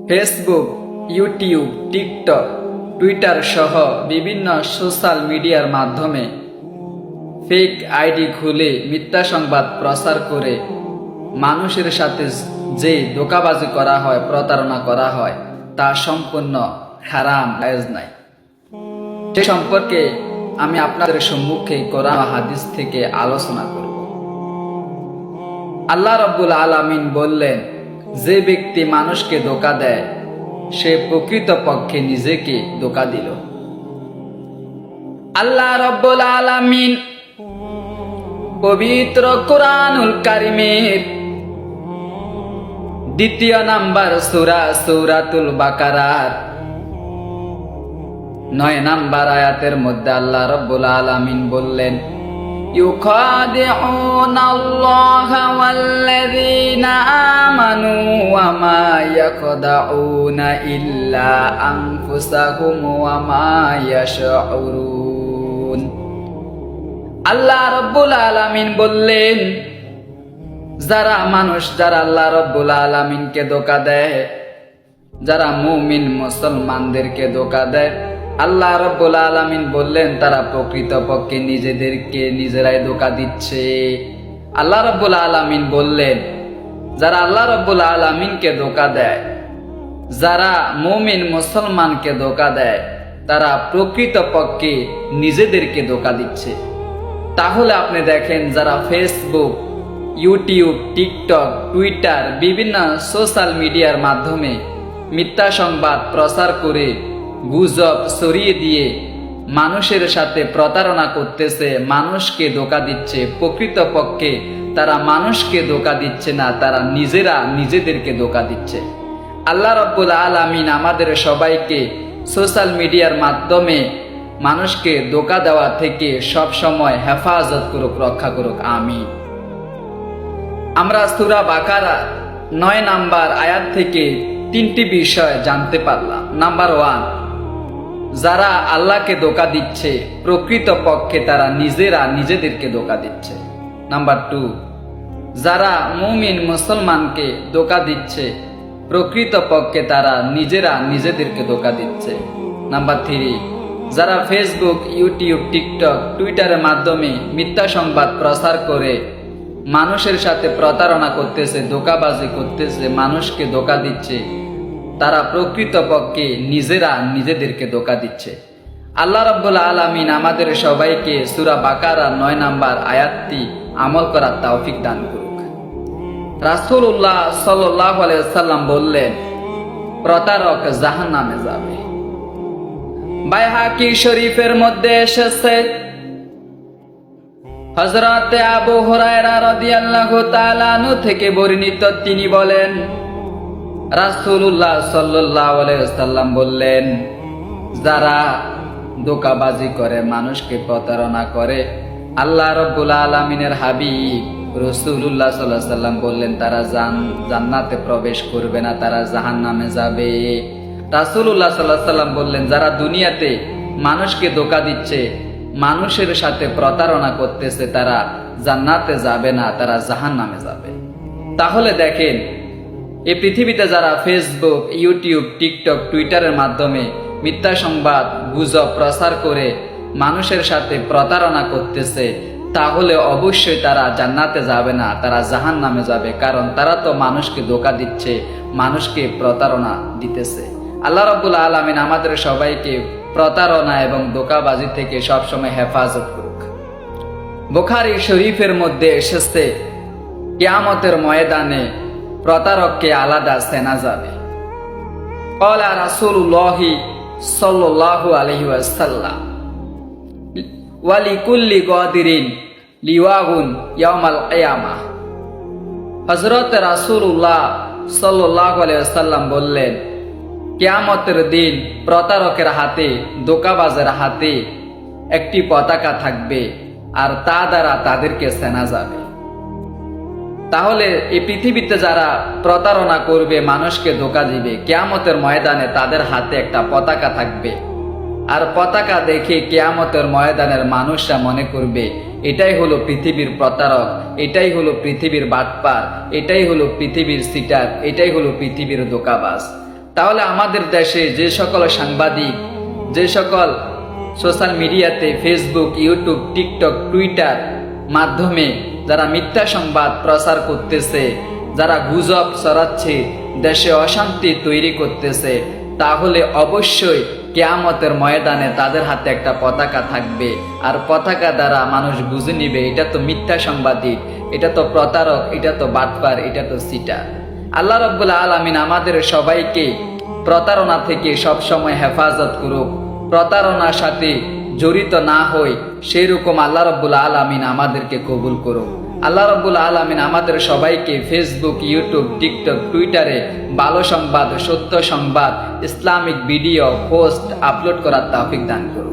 Facebook, YouTube, TikTok, Twitter সহ বিভিন্ন social মিডিয়ার মাধ্যমে ফেক আইডি খুলে মিথ্যা সংবাদ প্রচার করে মানুষের সাথে যে ধোঁকাবাজি করা হয়, প্রতারণা করা হয়, তা সম্পূর্ণ হারাম, জায়েজ নাই। সে সম্পর্কে আমি আপনাদের সম্মুখে কোরআন ও হাদিস থেকে আলোচনা করব। আল্লাহ রাব্বুল আলামিন বললেন, যে ব্যক্তি মানুষকে ধোঁকা দেয় সে প্রকৃতপক্ষে নিজেকে ধোঁকা দিল। আল্লাহ রাব্বুল আলামিন পবিত্র কোরআনুল কারিমের ২য় নাম্বার সূরা সূরাতুল বাকারার ৯ নাম্বার আয়াতের মধ্যে আল্লাহ রাব্বুল আলামিন বললেন, ইউখাদিউনাল্লাহা ওয়াল্লাযীনা আমানু ওয়া মা ইয়াখদাউনা ইল্লা আনফুসাহুম ওয়া মা ইয়াশউরুন। আল্লাহ রাব্বুল আলামিন বললেন, যারা আল্লাহ রাব্বুল আলামিনকে ধোঁকা দেয়, যারা মুমিন মুসলমানদেরকে ধোঁকা দেয়, আল্লাহ রাব্বুল আলামিন বললেন তারা প্রকৃতপক্ষে নিজেদেরকে নিজেরাই ধোঁকা দিচ্ছে। আল্লাহ রাব্বুল আলামিন বললেন, যারা আল্লাহ রাব্বুল আলামিনকে ধোঁকা দেয়, যারা মুমিন মুসলমানকে ধোঁকা দেয়, তারা প্রকৃতপক্ষে নিজেদেরকে ধোঁকা দিচ্ছে। তাহলে আপনি দেখেন, যারা ফেসবুক, ইউটিউব, টিকটক, টুইটার, বিভিন্ন সোশ্যাল মিডিয়ার মাধ্যমে মিথ্যা সংবাদ প্রচার করে গুজব ছড়িয়ে দিয়ে মানুষের সাথে প্রতারণা করতেছে, মানুষকে ধোঁকা দিচ্ছে, প্রকৃতপক্ষে তারা মানুষকে ধোঁকা দিচ্ছে না, তারা নিজেরা নিজেদেরকে ধোঁকা দিচ্ছে। আল্লাহ রাব্বুল আলামিন আমাদের সবাইকে সোশ্যাল মিডিয়ার মাধ্যমে মানুষকে ধোঁকা দেওয়া থেকে সব সময় হেফাজত করুক, রক্ষা করুক, আমিন। আমরা সূরা বাকারা ৯ নাম্বার আয়াত থেকে 3টি বিষয় জানতে পারলাম। নাম্বার 1, যারা আল্লাহকে ধোঁকা দিচ্ছে প্রকৃতপক্ষে তারা নিজেরা নিজেদেরকে ধোঁকা দিচ্ছে। নাম্বার 2, যারা মুমিন মুসলমানকে ধোঁকা দিচ্ছে প্রকৃতপক্ষে তারা নিজেরা নিজেদেরকে ধোঁকা দিচ্ছে। নাম্বার 3, যারা ফেসবুক, ইউটিউব, টিকটক, টুইটারের মাধ্যমে মিথ্যা সংবাদ প্রচার করে মানুষের সাথে প্রতারণা করতেছে, ধোঁকাবাজি করতেছে, মানুষকে ধোঁকা দিচ্ছে, তারা প্রকৃতপক্ষে নিজেরা নিজেদেরকে ধোঁকা দিচ্ছে। আল্লাহ রাব্বুল আলামিন আমাদের সবাইকে সূরা বাকারা ৯ নাম্বার আয়াতটি আমল করার তৌফিক দান করুক। রাসূলুল্লাহ সাল্লাল্লাহু আলাইহি ওয়াসাল্লাম বললেন, প্রতারক জাহান্নামে যাবে। বাইহাকি শরীফের মধ্যে এসেছে, হযরত আবু হুরায়রা রাদিয়াল্লাহু তাআলা আনহু থেকে বর্ণিত, তিনি বলেন, রাসূলুল্লাহ সাল্লাল্লাহু আলাইহি ওয়াসাল্লাম বললেন, যারা ধোঁকাবাজি করে, মানুষকে প্রতারণা করে, আল্লাহ রাব্বুল আলামিনের হাবিব রাসূলুল্লাহ সাল্লাল্লাহু আলাইহি ওয়াসাল্লাম বললেন, তারা জান্নাতে প্রবেশ করবে না, তারা জাহান্নামে যাবে। রাসূলুল্লাহ সাল্লাল্লাহু আলাইহি ওয়াসাল্লাম বললেন, যারা দুনিয়াতে মানুষকে ধোঁকা দিচ্ছে, মানুষের সাথে প্রতারণা করতেছে, তারা জান্নাতে যাবে না, তারা জাহান্নামে যাবে। তাহলে দেখেন, এই পৃথিবীতে যারা ফেসবুক, ইউটিউব, টিকটক, টুইটারের মাধ্যমে মিথ্যা সংবাদ, গুজব প্রচার করে মানুষের সাথে প্রতারণা করতেছে, তাহলে অবশ্যই তারা জান্নাতে যাবে না, তারা জাহান্নামে যাবে। কারণ তারা তো মানুষকে ধোঁকা দিচ্ছে, মানুষকে প্রতারণা দিতেছে। আল্লাহ রাব্বুল আলামিন আমাদের সবাইকে প্রতারণা এবং ধোঁকাবাজি থেকে সবসময় হেফাজত করুক। বুখারী শরীফের মধ্যে এসেছে, কিয়ামতের ময়দানে প্রতারককে আলাদা চেনা যাবে। ক্বালা রাসূলুল্লাহ সাল্লাল্লাহু আলাইহি ওয়াসাল্লাম, ওয়া লিকুল্লি গাদিরিন লিওয়াগুন ইয়াউমাল কিয়ামাহ। হযরত রাসূলুল্লাহ সাল্লাল্লাহু আলাইহি ওয়াসাল্লাম বললেন, কিয়ামতের দিন প্রতারকের হাতে, ধোঁকাবাজের হাতে একটি পতাকা থাকবে, আর তা দ্বারা তাদেরকে চেনা যাবে। তাহলে এই পৃথিবীতে যারা প্রতারণা করবে, মানুষকে ধোঁকা দিবে, কিয়ামতের ময়দানে তাদের হাতে একটা পতাকা থাকবে, আর পতাকা দেখে কিয়ামতের ময়দানের মানুষরা মনে করবে এটাই হলো পৃথিবীর প্রতারক, এটাই হলো পৃথিবীর বাটপার, এটাই হলো পৃথিবীর সিটার, এটাই হলো পৃথিবীর ধোঁকাবাজ। তাহলে আমাদের দেশে যে সকল সাংবাদিক, যে সকল সোশ্যাল মিডিয়াতে ফেসবুক, ইউটিউব, টিকটক, টুইটার মাধ্যমে যারা মিথ্যা সংবাদ প্রচার করতেছে, যারা গুজব ছড়াচ্ছে, দেশে অশান্তি তৈরি করতেছে, তাহলে অবশ্যই কিয়ামতের ময়দানে তাদের হাতে একটা পতাকা থাকবে। আর পতাকা দ্বারা মানুষ বুঝে নিবে এটা তো মিথ্যা সাংবাদিক, এটা তো প্রতারক, এটা তো বাটপার, এটা তো সিটার। আল্লাহ রাব্বুল আলামিন আমাদের সবাইকে প্রতারণা থেকে সবসময় হেফাজত করুক। প্রতারণার সাথে জড়িত না হই সেরকম আল্লাহ রাব্বুল আলামিন আমাদেরকে কবুল করুক। আল্লাহ রাব্বুল আলামিন আমাদের সবাইকে ফেসবুক, ইউটিউব, টিকটক, টুইটারে ভালো সংবাদ, সত্য সংবাদ, ইসলামিক ভিডিও পোস্ট আপলোড করার তৌফিক দান করুন।